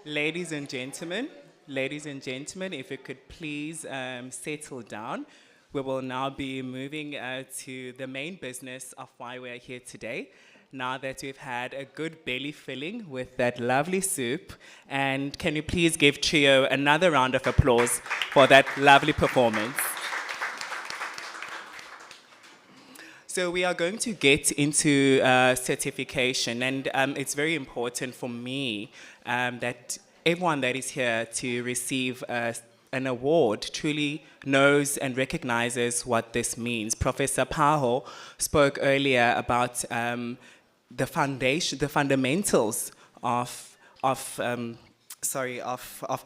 Ladies and gentlemen, if you could please settle down. We will now be moving to the main business of why we're here today. Now that we've had a good belly filling with that lovely soup, and can you please give Trio another round of applause for that lovely performance? So we are going to get into certification, and it's very important for me that everyone that is here to receive an award truly knows and recognizes what this means. Professor Paho spoke earlier about the fundamentals of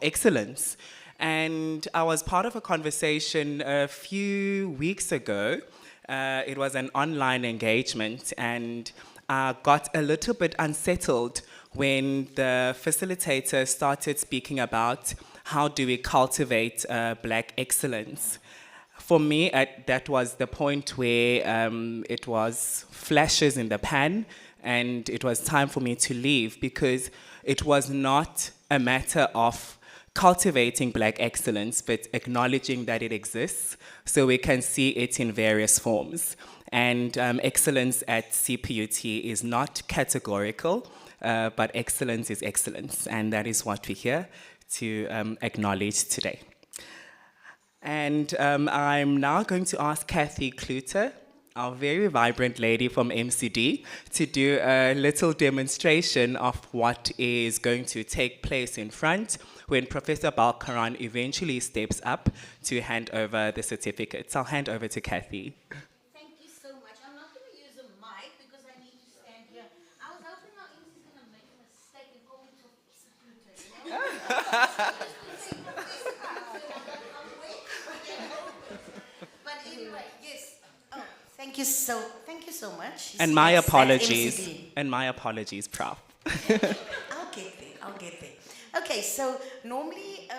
excellence. And I was part of a conversation a few weeks ago. It was an online engagement, and I got a little bit unsettled when the facilitator started speaking about how do we cultivate black excellence. For me, that was the point where it was flashes in the pan, and it was time for me to leave because it was not a matter of cultivating black excellence, but acknowledging that it exists so we can see it in various forms. And excellence at CPUT is not categorical, but excellence is excellence, and that is what we're here to acknowledge today. And I'm now going to ask Kathy Kluter, our very vibrant lady from MCD, to do a little demonstration of what is going to take place in front when Professor Balkaran eventually steps up to hand over the certificates. I'll hand over to Kathy. Thank you so much. I'm not going to use a mic because I need to stand here. I was hoping our MC is going to make a mistake and call me Professor Pluto, you know? But anyway, yes. Oh, thank you so much. And my Yes, apologies. MCD. And my apologies, Prof. I'll get there. Okay, so normally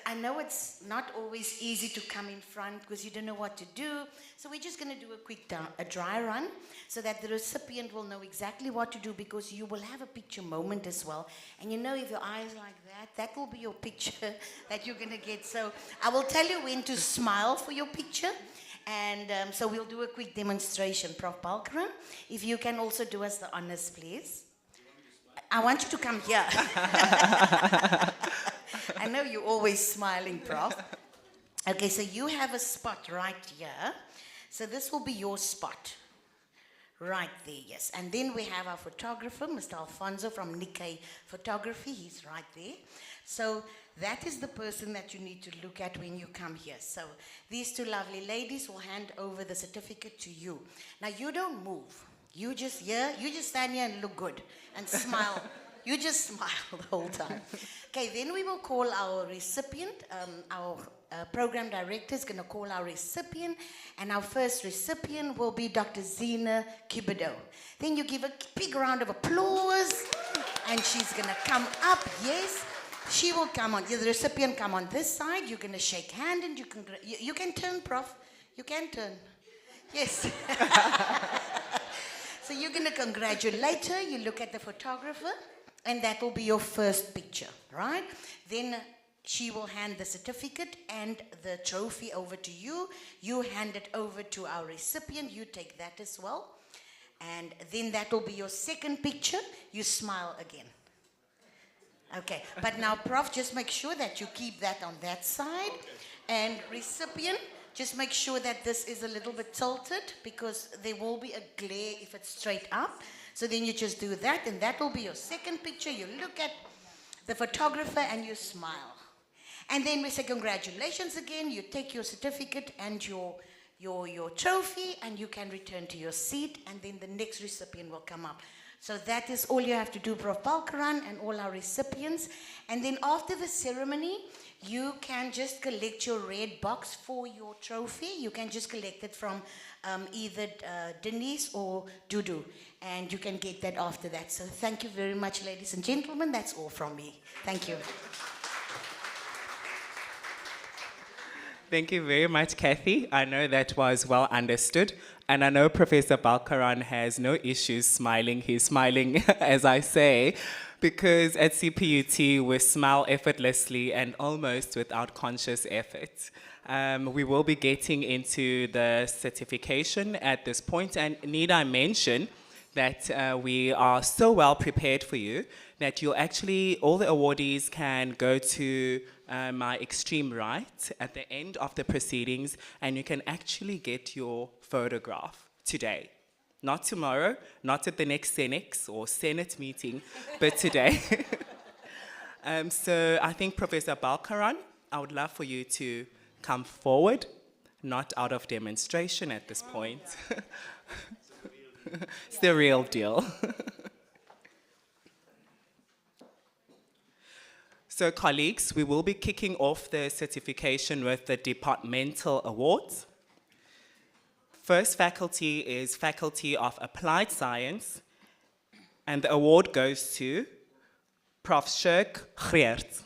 I know it's not always easy to come in front because you don't know what to do. So we're just going to do a dry run so that the recipient will know exactly what to do because you will have a picture moment as well. And you know if your eyes like that will be your picture that you're going to get. So I will tell you when to smile for your picture. And so we'll do a quick demonstration. Prof. Balkaran, if you can also do us the honors, please. I want you to come here. I know you're always smiling, Prof. Okay, so you have a spot right here. So this will be your spot. Right there, yes. And then we have our photographer, Mr. Alfonso from Nikkei Photography. He's right there. So that is the person that you need to look at when you come here. So these two lovely ladies will hand over the certificate to you. Now you don't move. You just stand here and look good and smile. You just smile the whole time. Okay, then we will call our recipient. Our program director is going to call our recipient, and our first recipient will be Dr. Zina Kibido. Then you give a big round of applause, and she's going to come up, yes. She will come on, the recipient come on this side, you're going to shake hand, and you can turn, Prof. You can turn. Yes. So you're going to congratulate her, you look at the photographer, and that will be your first picture, right? Then she will hand the certificate and the trophy over to you. You hand it over to our recipient, you take that as well. And then that will be your second picture, you smile again. Okay, but now, Prof, just make sure that you keep that on that side. Okay. And recipient, just make sure that this is a little bit tilted because there will be a glare if it's straight up. So then you just do that, and that will be your second picture. You look at the photographer and you smile. And then we say congratulations again. You take your certificate and your trophy, and you can return to your seat, and then the next recipient will come up. So that is all you have to do, Prof. Balkaran and all our recipients. And then after the ceremony, you can just collect your red box for your trophy. You can just collect it from either Denise or Dudu. And you can get that after that. So thank you very much, ladies and gentlemen. That's all from me. Thank you. Thank you very much, Kathy. I know that was well understood. And I know Professor Balkaran has no issues smiling. He's smiling as I say, because at CPUT we smile effortlessly and almost without conscious effort. We will be getting into the certification at this point, and need I mention that we are so well prepared for you that you'll actually, all the awardees can go to my extreme right at the end of the proceedings, and you can actually get your photograph today. Not tomorrow, not at the next Senex or Senate meeting, but today. So I think Professor Balkaran, I would love for you to come forward, not out of demonstration at this point. It's the real deal. So colleagues, we will be kicking off the certification with the departmental awards. First faculty is Faculty of Applied Science, and the award goes to Prof. Shirk Geert.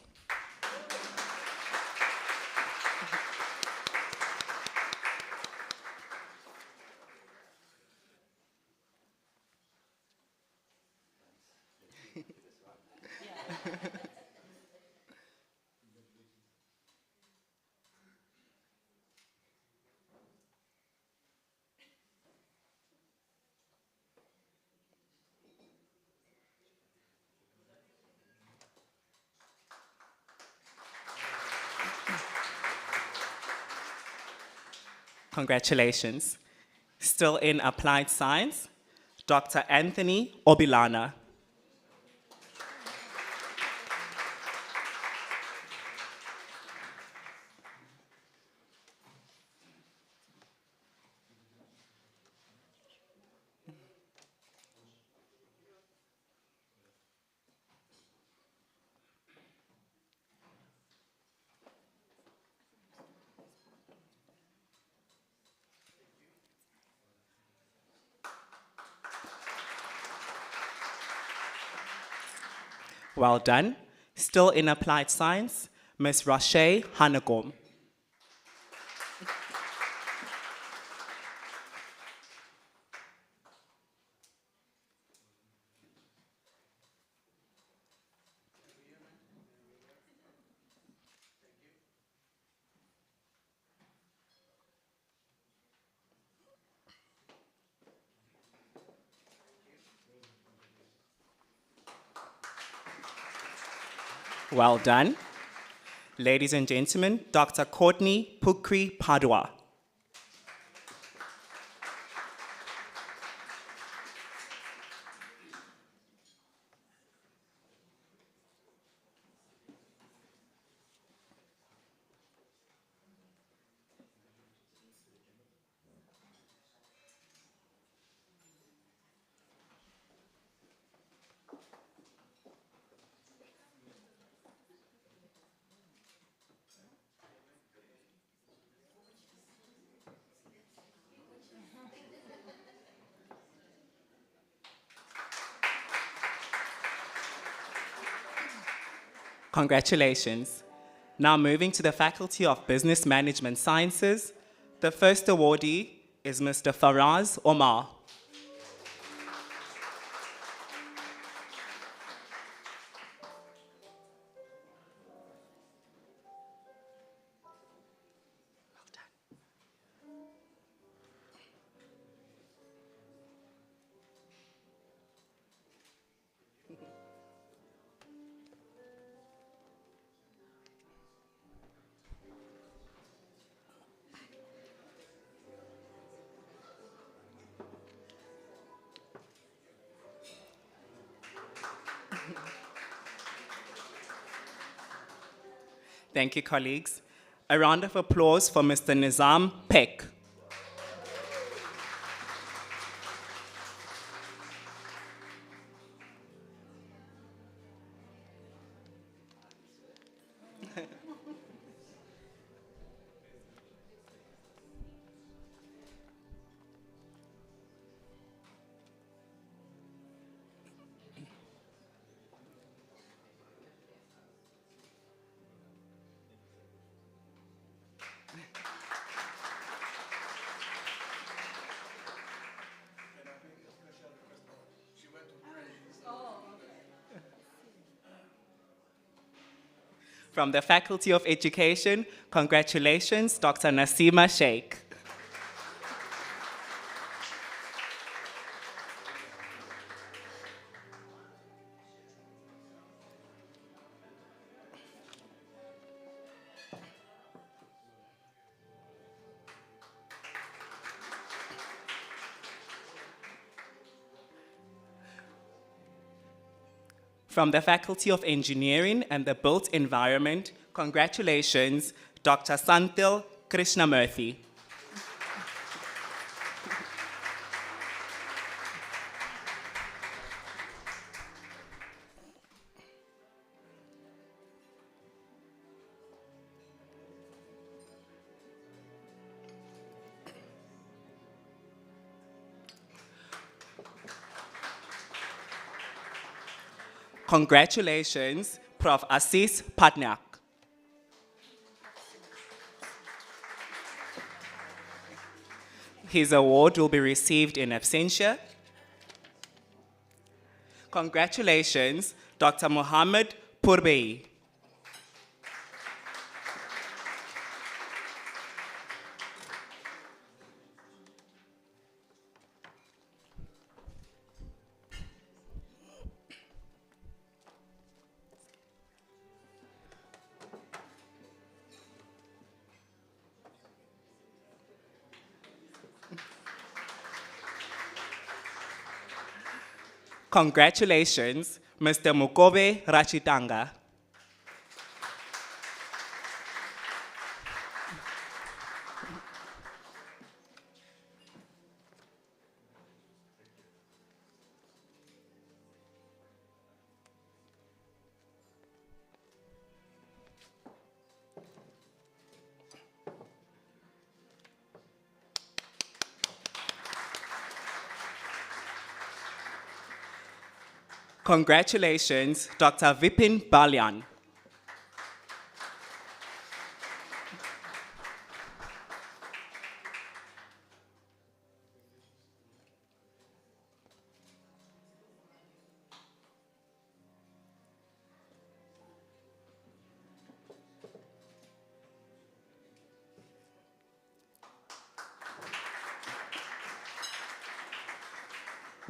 Congratulations. Still in Applied Science, Dr. Anthony Obilana. Well done. Still in Applied Science, Ms. Rashay Hanagom. Well done. Ladies and gentlemen, Dr. Courtney Pukri Padua. Congratulations. Now moving to the Faculty of Business Management Sciences, the first awardee is Mr. Faraz Omar. Thank you, colleagues. A round of applause for Mr. Nizam Peck. From the Faculty of Education, congratulations, Dr. Nasima Sheikh. From the Faculty of Engineering and the Built Environment, congratulations, Dr. Santil Krishnamurthy. Congratulations, Prof. Assis Patnak. His award will be received in absentia. Congratulations, Dr. Mohammed Purbei. Congratulations, Mr. Mukobe Rachitanga. Congratulations, Dr. Vipin Balyan.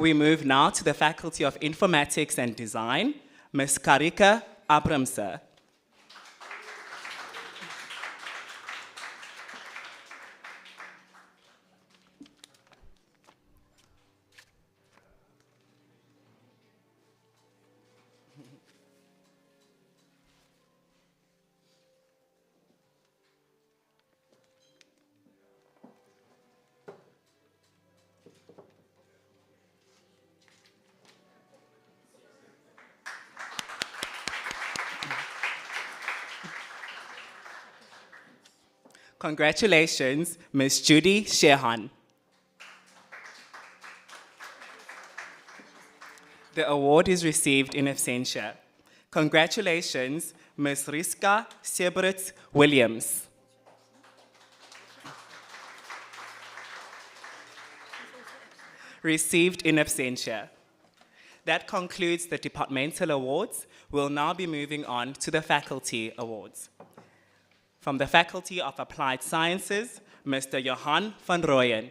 We move now to the Faculty of Informatics and Design, Ms. Karika Abramsa. Congratulations, Ms. Judy Shehan. The award is received in absentia. Congratulations, Ms. Riska Sebritz Williams. Received in absentia. That concludes the departmental awards. We'll now be moving on to the faculty awards. From the Faculty of Applied Sciences, Mr. Johan van Rooyen.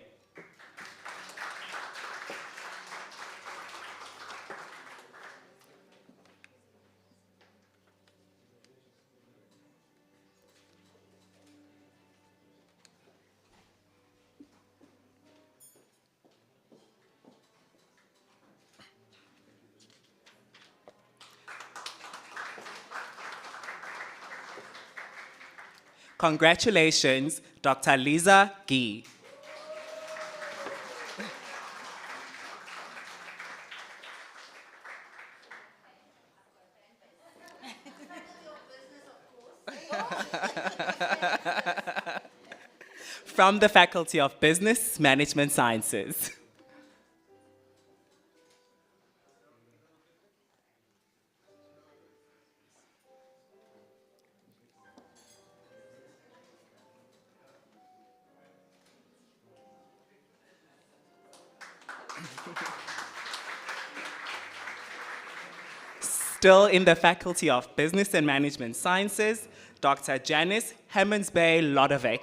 Congratulations, Dr. Lisa Gee. From the Faculty of Business Management Sciences. Still in the Faculty of Business and Management Sciences, Dr. Janice Hemmensbay-Lodovec.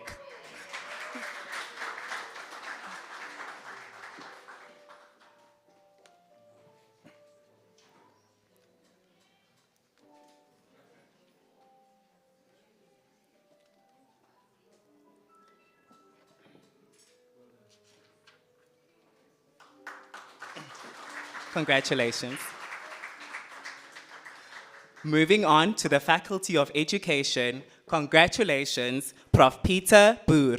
Congratulations. Moving on to the Faculty of Education, congratulations, Prof. Peter Boer. Well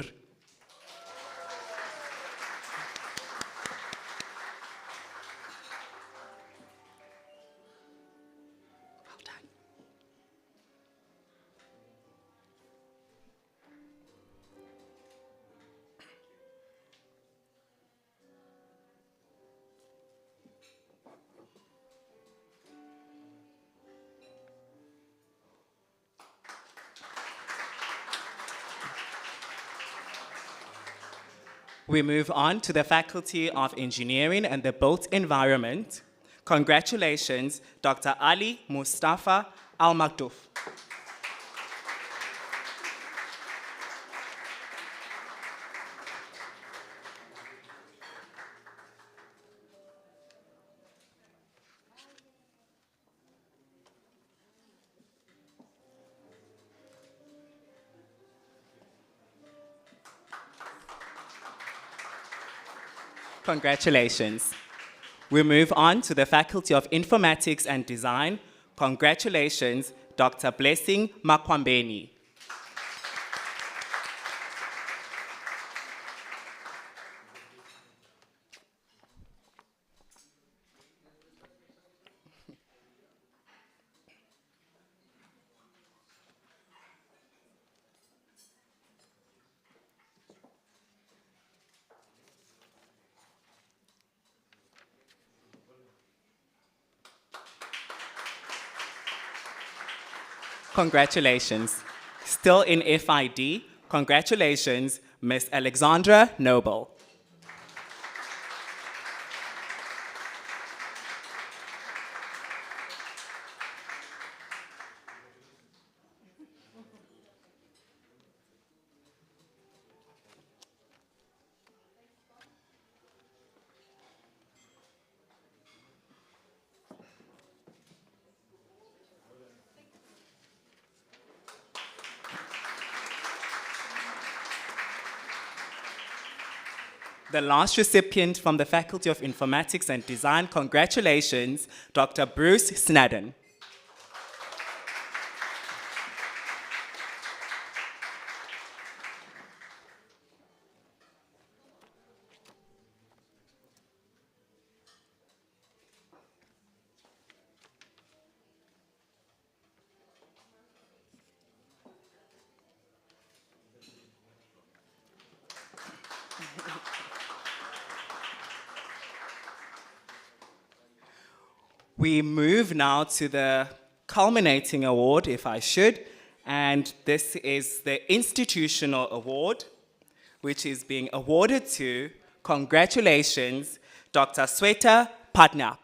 done. We move on to the Faculty of Engineering and the Built Environment. Congratulations, Dr. Ali Mustafa Al Maktouf. Congratulations. We move on to the Faculty of Informatics and Design. Congratulations, Dr. Blessing Makwambeni. Congratulations. Still in FID, congratulations, Ms. Alexandra Noble. The last recipient from the Faculty of Informatics and Design, congratulations, Dr. Bruce Snadden. We move now to the culminating award, if I should, and this is the institutional award, which is being awarded to, congratulations, Dr. Sweta Patnak.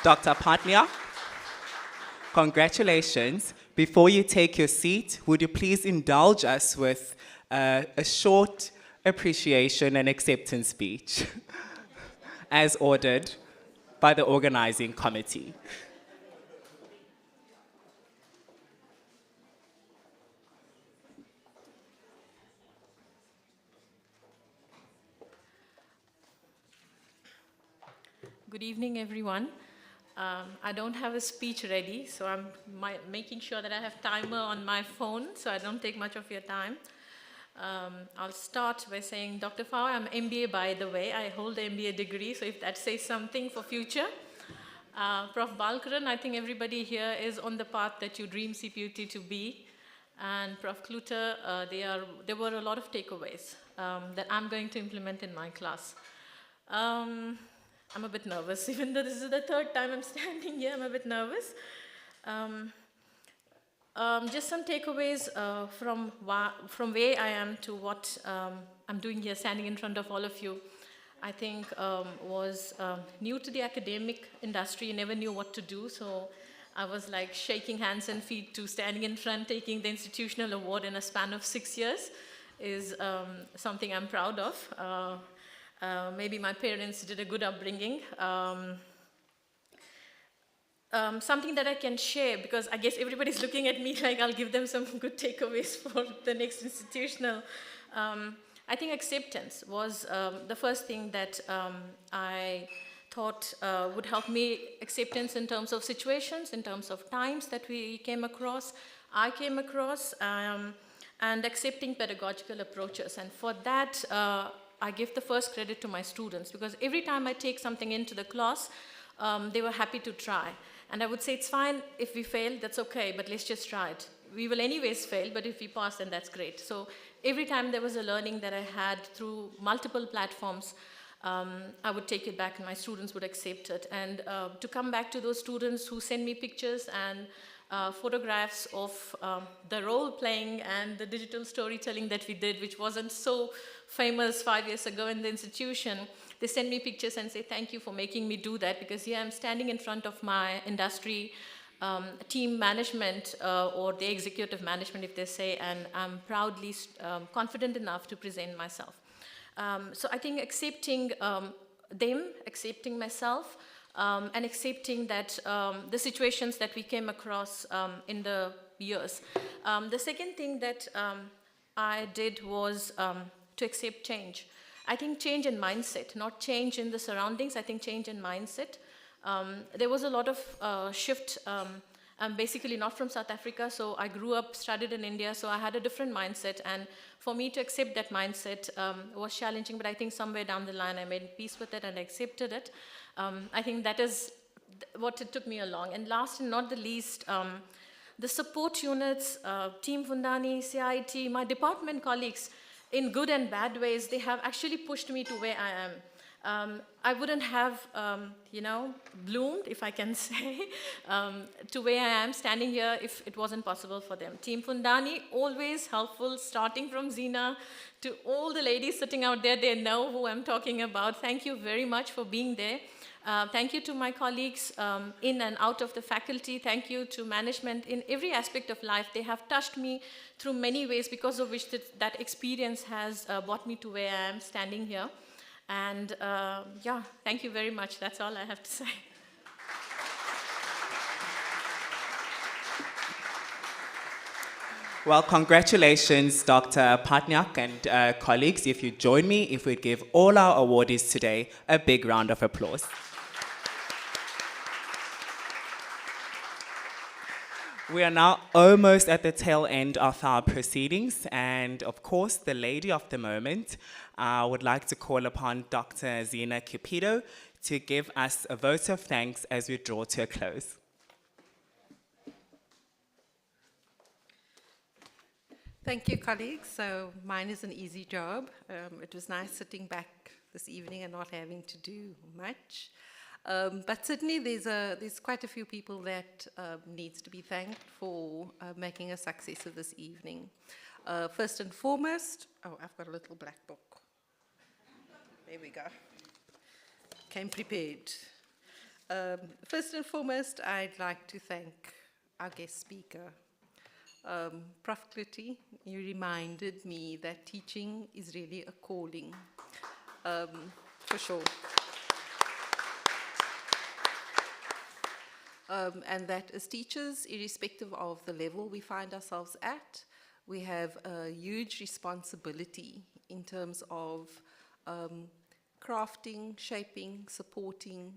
Dr. Patnia, congratulations. Before you take your seat, would you please indulge us with a short appreciation and acceptance speech as ordered by the organizing committee? Good evening, everyone. I don't have a speech ready, so I'm making sure that I have timer on my phone, so I don't take much of your time. I'll start by saying, Dr. Fao, I'm MBA by the way. I hold the MBA degree, so if that says something for future. Prof. Balkaran, I think everybody here is on the path that you dream CPUT to be. and Prof. Kluter, there were a lot of takeaways that I'm going to implement in my class. I'm a bit nervous, even though this is the third time I'm standing here, I'm a bit nervous. Just some takeaways from where I am to what I'm doing here, standing in front of all of you. I think was new to the academic industry, never knew what to do, so I was like shaking hands and feet to standing in front, taking the institutional award in a span of 6 years is something I'm proud of. Maybe my parents did a good upbringing. Something that I can share, because I guess everybody's looking at me like I'll give them some good takeaways for the next institutional. I think acceptance was the first thing that I thought would help me. Acceptance in terms of situations, in terms of times that we came across, I came across, and accepting pedagogical approaches. And for that, I give the first credit to my students, because every time I take something into the class, they were happy to try. And I would say, it's fine if we fail, that's okay, but let's just try it. We will anyways fail, but if we pass, then that's great. So every time there was a learning that I had through multiple platforms, I would take it back and my students would accept it. And to come back to those students who send me pictures and photographs of the role playing and the digital storytelling that we did, which wasn't so famous 5 years ago in the institution, they send me pictures and say, thank you for making me do that, because here I'm standing in front of my industry team management or the executive management, if they say, and I'm proudly confident enough to present myself. So I think accepting them, accepting myself, and accepting that the situations that we came across in the years. The second thing that I did was to accept change. I think change in mindset, not change in the surroundings, I think change in mindset. There was a lot of shift. I'm basically not from South Africa, so I grew up, studied in India, so I had a different mindset. And for me to accept that mindset was challenging, but I think somewhere down the line I made peace with it and accepted it. I think that is what it took me along. And last and not the least, the support units, Team Fundani, CIT, my department colleagues, in good and bad ways, they have actually pushed me to where I am. I wouldn't have, bloomed, if I can say, to where I am standing here if it wasn't possible for them. Team Fundani, always helpful, starting from Zina to all the ladies sitting out there, they know who I'm talking about. Thank you very much for being there. Thank you to my colleagues in and out of the faculty. Thank you to management in every aspect of life. They have touched me through many ways, because of which that experience has brought me to where I am standing here. And thank you very much. That's all I have to say. Well, congratulations, Dr. Patniak and colleagues. If you join me, if we give all our awardees today a big round of applause. We are now almost at the tail end of our proceedings, and of course, the lady of the moment, I would like to call upon Dr. Zina Cupido to give us a vote of thanks as we draw to a close. Thank you, colleagues. So mine is an easy job. It was nice sitting back this evening and not having to do much. But certainly there's quite a few people that needs to be thanked for making a success of this evening. First and foremost, I've got a little black book. There we go. Came prepared. First and foremost, I'd like to thank our guest speaker, Prof. Kluter. You reminded me that teaching is really a calling, for sure. And that as teachers, irrespective of the level we find ourselves at, we have a huge responsibility in terms of crafting, shaping, supporting,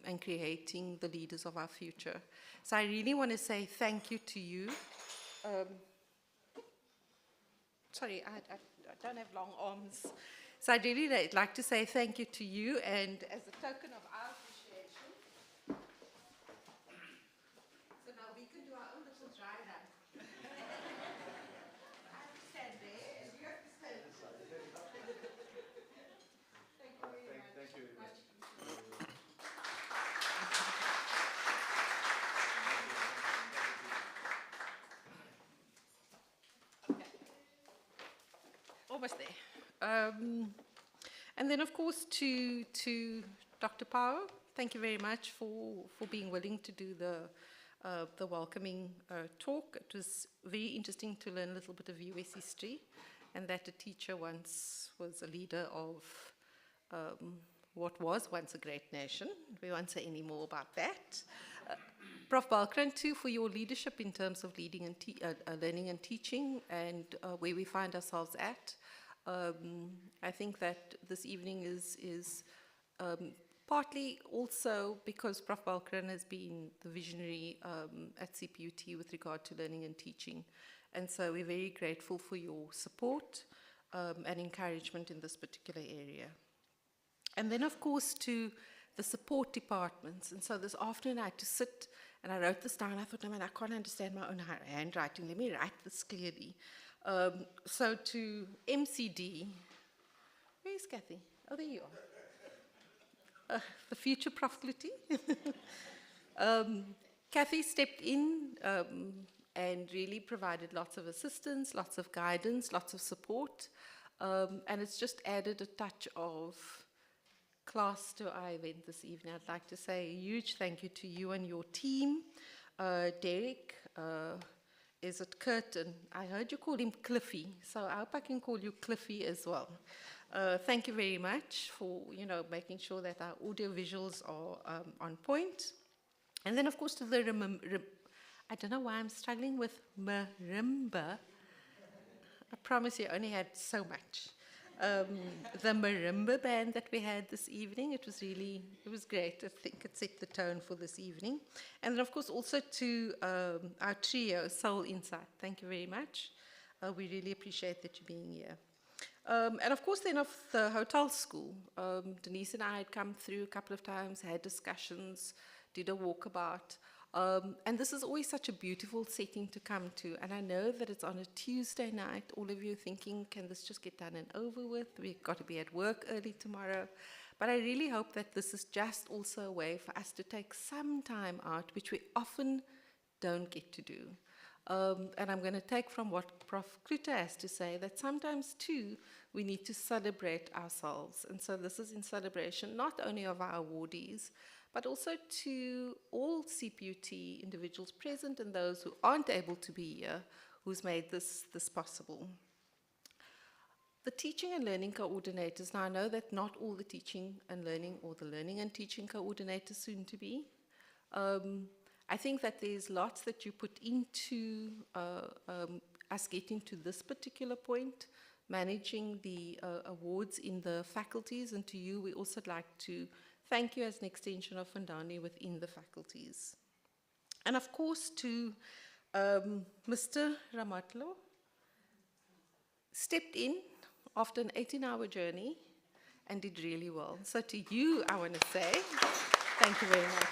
and creating the leaders of our future. So I really want to say thank you to you. Sorry, I don't have long arms. So I'd really like to say thank you to you, and as a token of our appreciation, so now we can do our own little dry run. almost there. And then, of course, to Dr. Pao, thank you very much for being willing to do the welcoming talk. It was very interesting to learn a little bit of US history, and that a teacher once was a leader of what was once a great nation. We won't say any more about that. Prof. Balkran, too, for your leadership in terms of leading and learning and teaching, and where we find ourselves at. I think that this evening is partly also because Prof. Balkran has been the visionary at CPUT with regard to learning and teaching. And so we're very grateful for your support and encouragement in this particular area. And then, of course, to the support departments. And so this afternoon I had to sit and I wrote this down. I thought, no, man, I can't understand my own handwriting. Let me write this clearly. So to MCD, where's Kathy? Oh, there you are. The future Prof. Kluti. Kathy stepped in and really provided lots of assistance, lots of guidance, lots of support. And it's just added a touch of class to our event this evening. I'd like to say a huge thank you to you and your team. Derek, is it Curtin? I heard you call him Cliffy, so I hope I can call you Cliffy as well. Thank you very much for making sure that our audio visuals are on point. And then, of course, to the I don't know why I'm struggling with marimba. I promise you, I only had so much. The marimba band that we had this evening, it was great. I think it set the tone for this evening. And then, of course, also to our trio, Soul Insight. Thank you very much. We really appreciate that you're being here. And of course, then of the hotel school, Denise and I had come through a couple of times, had discussions, did a walkabout. And this is always such a beautiful setting to come to. And I know that it's on a Tuesday night. All of you are thinking, can this just get done and over with? We've got to be at work early tomorrow. But I really hope that this is just also a way for us to take some time out, which we often don't get to do. And I'm going to take from what Prof. Kluter has to say, that sometimes, too, we need to celebrate ourselves. And so this is in celebration not only of our awardees, but also to all CPUT individuals present and those who aren't able to be here, who's made this possible. The teaching and learning coordinators, now I know that not all the teaching and learning or the learning and teaching coordinators soon to be. I think that there's lots that you put into us getting to this particular point, managing the awards in the faculties, and to you we also like to thank you as an extension of Fundani within the faculties. And of course to Mr. Ramatlo, stepped in after an 18-hour journey and did really well. So to you, I want to say, thank you very much.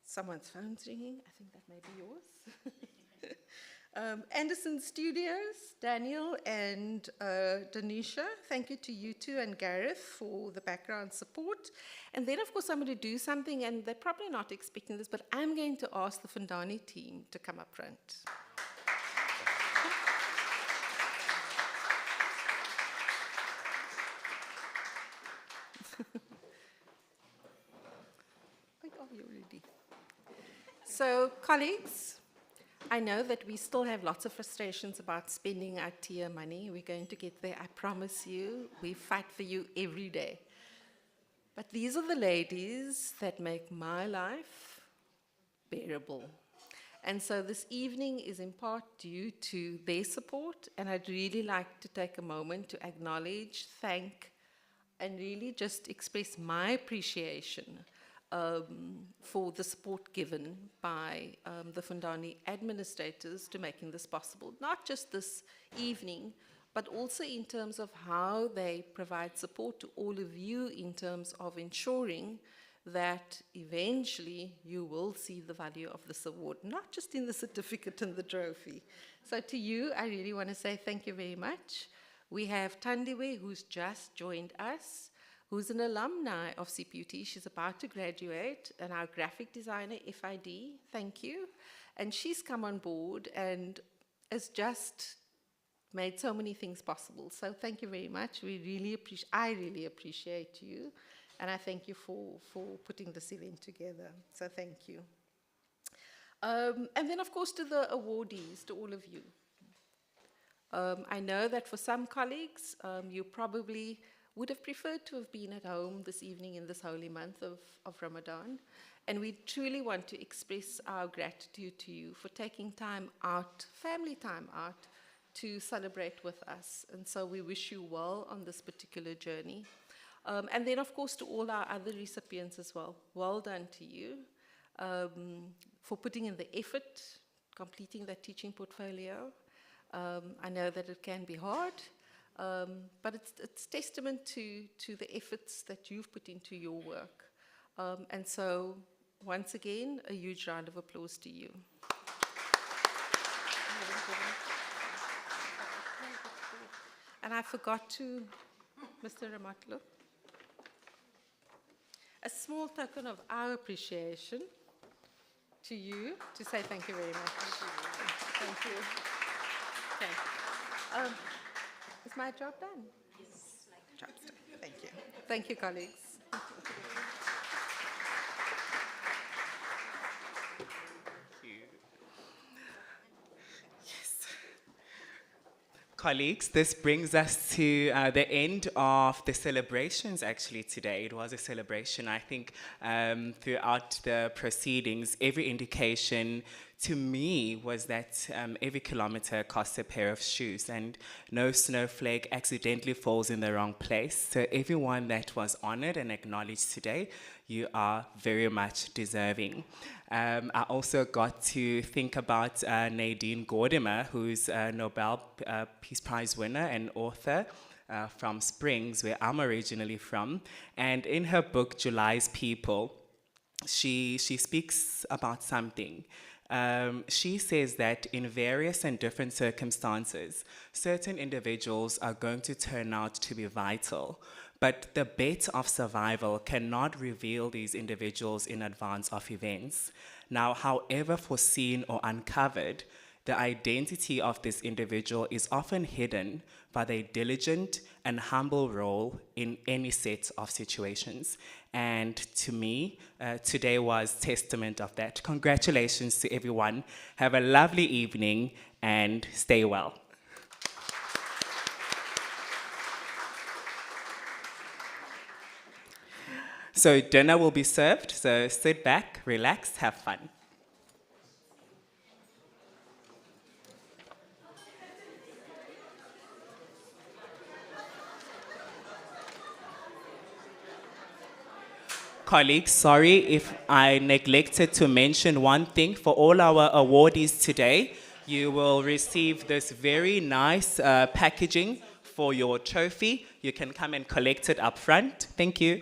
Someone's phone's ringing. I think that may be yours. Anderson Studios, Daniel and Danisha, thank you to you two and Gareth for the background support. And then, of course, I'm going to do something, and they're probably not expecting this, but I'm going to ask the Fundani team to come up front. Are you ready? So, colleagues, I know that we still have lots of frustrations about spending our tier money. We're going to get there, I promise you. We fight for you every day. But these are the ladies that make my life bearable. And so this evening is in part due to their support, and I'd really like to take a moment to acknowledge, thank, and really just express my appreciation for the support given by the Fundani administrators to making this possible. Not just this evening, but also in terms of how they provide support to all of you in terms of ensuring that eventually you will see the value of this award, not just in the certificate and the trophy. So to you, I really want to say thank you very much. We have Tandiwe, who's just joined us. who's an alumni of CPUT. She's about to graduate, and our graphic designer, FID, thank you. And she's come on board and has just made so many things possible. So thank you very much. I really appreciate you, and I thank you for putting this event together. So thank you. And then, of course, to the awardees, to all of you. I know that for some colleagues, you probably would have preferred to have been at home this evening in this holy month of Ramadan. And we truly want to express our gratitude to you for taking time out, family time out, to celebrate with us. And so we wish you well on this particular journey. And then, of course, to all our other recipients as well. Well done to you for putting in the effort, completing that teaching portfolio. I know that it can be hard, but it's testament to the efforts that you've put into your work. And so, once again, a huge round of applause to you. And I forgot to, Mr. Ramatlo, a small token of our appreciation to you to say thank you very much. Thank you. Okay. Is my job done? Yes. Job's done. Thank you. Thank you, colleagues. Colleagues, this brings us to the end of the celebrations actually today. It was a celebration, I think, throughout the proceedings. Every indication to me was that every kilometer costs a pair of shoes, and no snowflake accidentally falls in the wrong place. So everyone that was honored and acknowledged today, you are very much deserving. I also got to think about Nadine Gordimer, who's a Nobel Peace Prize winner and author from Springs, where I'm originally from. And in her book, July's People, she speaks about something. She says that in various and different circumstances, certain individuals are going to turn out to be vital, but the bet of survival cannot reveal these individuals in advance of events. Now, however foreseen or uncovered, the identity of this individual is often hidden by their diligent and humble role in any set of situations. And to me, today was testament of that. Congratulations to everyone. Have a lovely evening and stay well. So dinner will be served, so sit back, relax, have fun. Colleagues, sorry if I neglected to mention one thing. For all our awardees today, you will receive this very nice packaging for your trophy. You can come and collect it up front. Thank you.